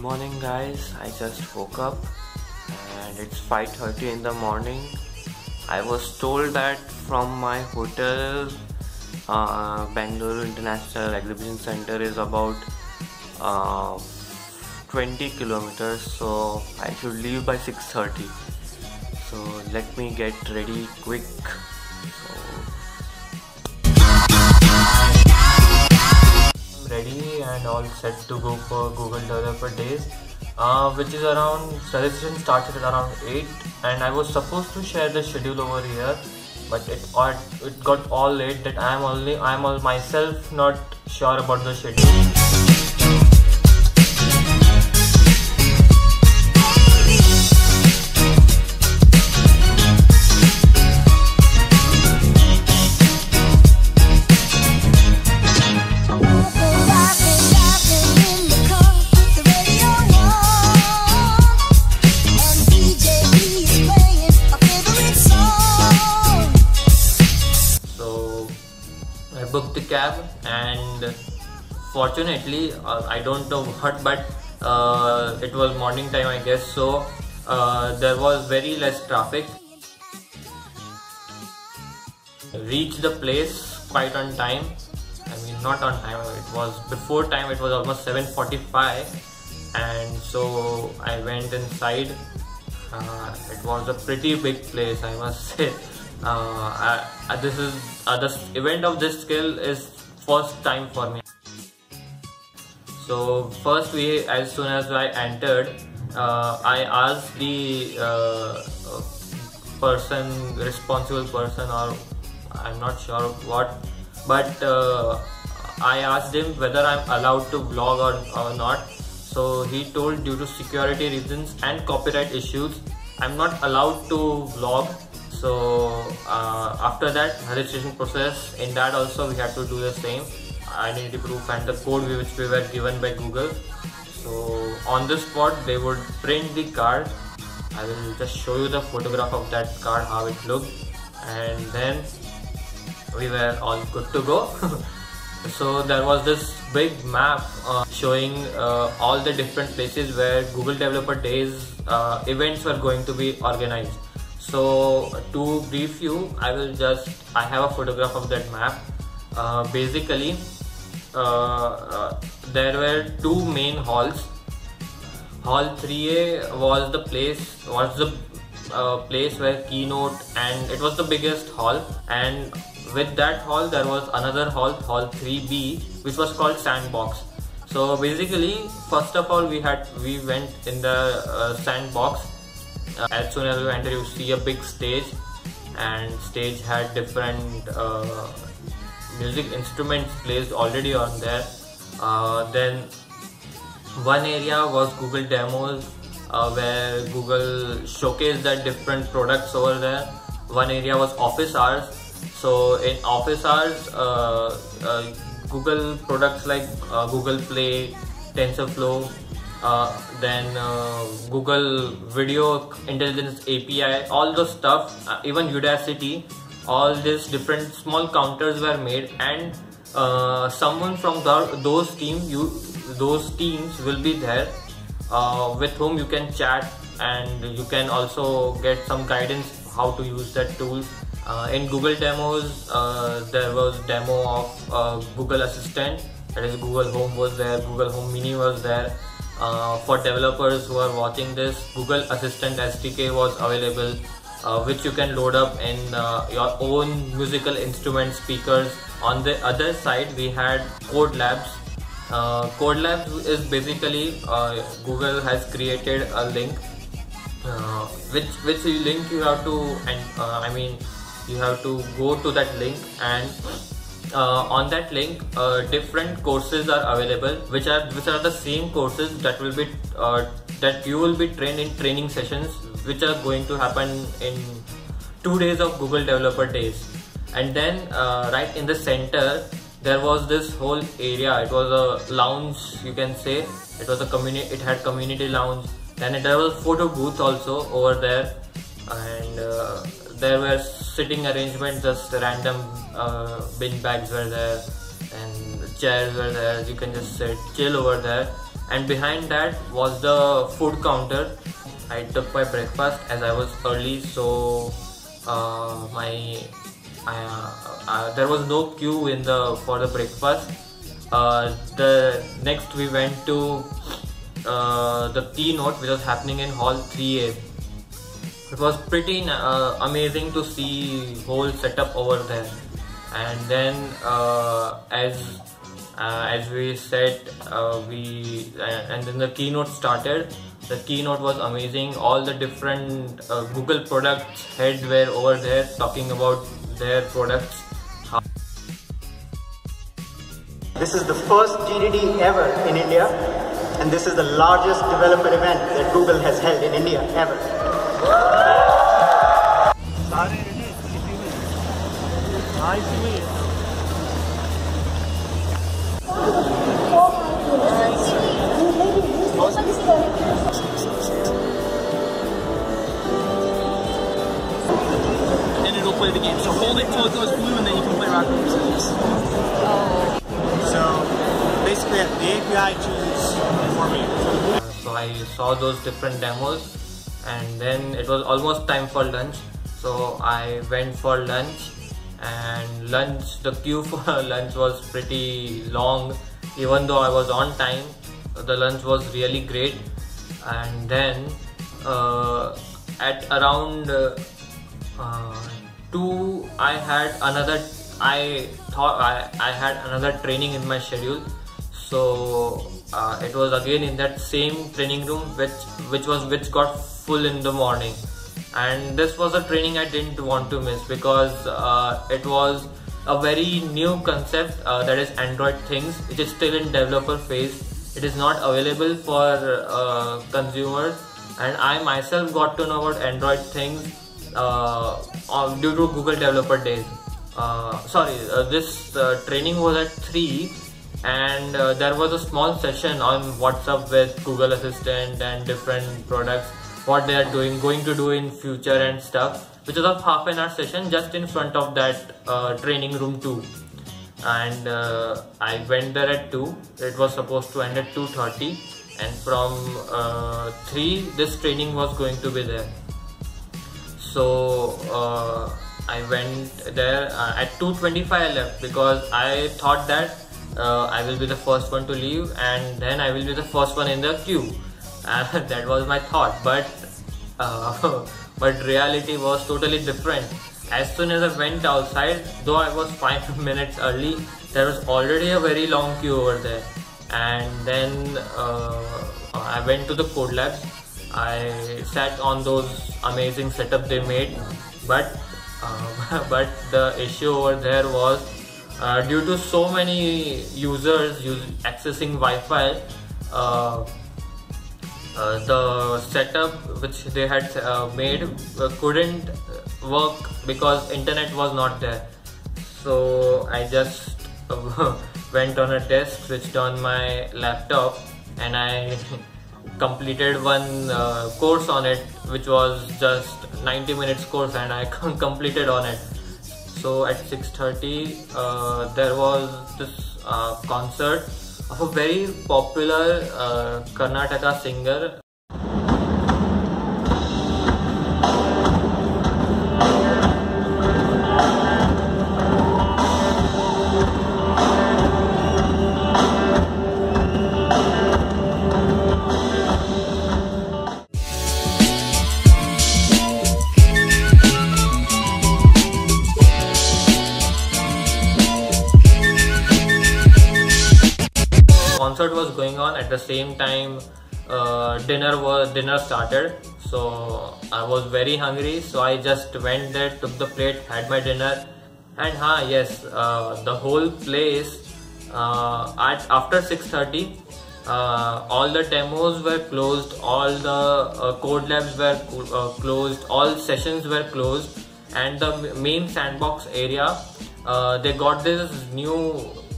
morning guys, I just woke up and it's 5:30 in the morning. I was told that from my hotel, Bangalore International Exhibition Center is about 20 kilometers, so I should leave by 6:30. So let me get ready quick. Ready and all set to go for Google Developer Days, which is around, registration started at around 8 and I was supposed to share the schedule over here, but it got all late that I'm myself not sure about the schedule. I booked the cab and fortunately I don't know what, but it was morning time I guess, so there was very less traffic. Reached the place quite on time. I mean, not on time, it was before time, it was almost 7:45, and so I went inside. It was a pretty big place, I must say. This is the event of this scale is first time for me. So first, as soon as I entered, I asked the responsible person, or I'm not sure what, but I asked him whether I'm allowed to vlog or not. So he told due to security reasons and copyright issues, I'm not allowed to vlog. So after that registration process, in that also we had to do the same identity proof and the code which we were given by Google. So on the spot they would print the card. I will just show you the photograph of that card, how it looked, and then we were all good to go. So there was this big map showing all the different places where Google Developer Days events were going to be organized. So to brief you, I have a photograph of that map. Basically, there were two main halls. Hall 3A was the place where keynote, and it was the biggest hall. And with that hall, there was another hall, Hall 3B, which was called Sandbox. So basically, first of all, we went in the sandbox. As soon as you enter, you see a big stage, and stage had different music instruments placed already on there. Then one area was Google demos, where Google showcased their different products over there. One area was office hours. So in office hours, Google products like Google Play, TensorFlow, then Google Video Intelligence API, all those stuff, even Udacity, all these different small counters were made, and someone from those teams will be there, with whom you can chat, and you can also get some guidance how to use that tool. In Google demos, there was demo of Google Assistant, that is Google Home was there, Google Home Mini was there. For developers who are watching this, Google Assistant SDK was available, which you can load up in your own musical instrument speakers. On the other side, we had Code Labs. Code Labs is basically Google has created a link, which link you have to, you have to go to that link, and on that link different courses are available, which are the same courses that you will be trained in training sessions, which are going to happen in 2 days of Google Developer Days. And then right in the center there was this whole area. It was a lounge, you can say. It was it had community lounge. Then there was photo booth also over there, and there were sitting arrangements, just random bin bags were there, and chairs were there. You can just sit, chill over there. and behind that was the food counter. I took my breakfast as I was early, so there was no queue for the breakfast. The next we went to the keynote, which was happening in Hall 3A. It was pretty amazing to see whole setup over there. And then as we said, and then the keynote started. The keynote was amazing. All the different Google products heads were over there talking about their products. This is the first GDD ever in India, and this is the largest developer event that Google has held in India ever. And it'll play the game. So hold it till it goes blue, and then you can play rock, paper, scissors. So basically, the API chooses for me. So I saw those different demos, and then it was almost time for lunch. So I went for lunch, and the queue for lunch was pretty long. Even though I was on time, the lunch was really great. And then at around 2, I thought I had another training in my schedule. So it was again in that same training room which got full in the morning. And this was a training I didn't want to miss, because it was a very new concept, that is Android things. It is still in developer phase. It is not available for consumers, and I myself got to know about Android things due to Google Developer Days. This training was at 3, and there was a small session on WhatsApp with Google Assistant and different products, what they are going to do in future and stuff, which was a half-an-hour session just in front of that training room 2. And I went there at 2. It was supposed to end at 2:30, and from 3 this training was going to be there. So I went there at 2:25. I left because I thought that I will be the first one to leave, and then I will be the first one in the queue. That was my thought, but reality was totally different. As soon as I went outside, though I was 5 minutes early, there was already a very long queue over there. And then I went to the code labs. I sat on those amazing setup they made, but the issue over there was due to so many users accessing Wi-Fi. The setup which they had made couldn't work because internet was not there. So I just went on a desk, switched on my laptop, and I completed one course on it, which was just 90 minutes course, and I completed on it. So at 6:30 there was this concert of a very popular Karnataka singer. Concert was going on at the same time. Dinner started, so I was very hungry, so I just went there, took the plate, had my dinner. And the whole place after 6:30 all the demos were closed, all the code labs were closed, all sessions were closed, and the main sandbox area, they got this new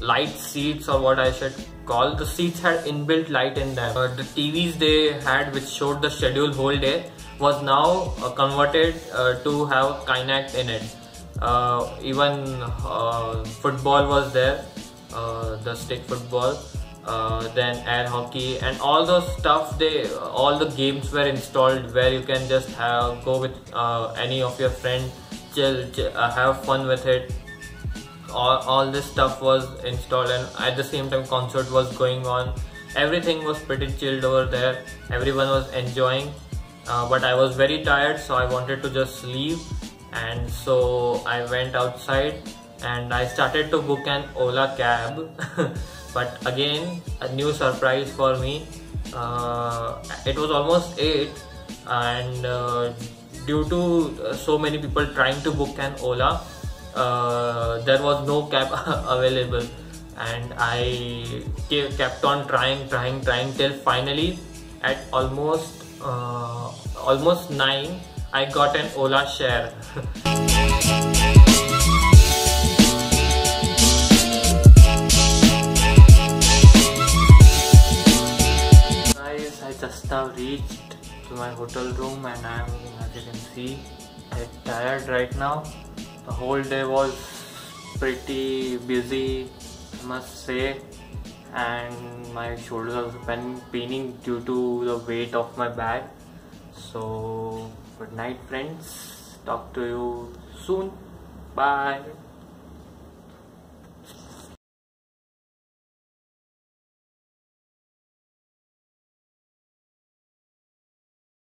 light seats, or what I should call. The seats had inbuilt light in them. The TVs they had, which showed the schedule whole day, was now converted to have Kinect in it. Even football was there, the stick football. then air hockey and all those stuff. All the games were installed where you can just go with any of your friends, chill, have fun with it. All this stuff was installed, and at the same time concert was going on. Everything was pretty chilled over there. Everyone was enjoying, but I was very tired, so I wanted to just leave. And so I went outside and I started to book an Ola cab. But again, a new surprise for me. It was almost 8, and due to so many people trying to book an Ola, there was no cab available, and I kept on trying till finally at almost 9 I got an Ola share. Guys, I just now reached to my hotel room, and I'm, as you can see, tired right now. The whole day was pretty busy, I must say, and my shoulders are paining due to the weight of my bag. So good night friends, talk to you soon, bye.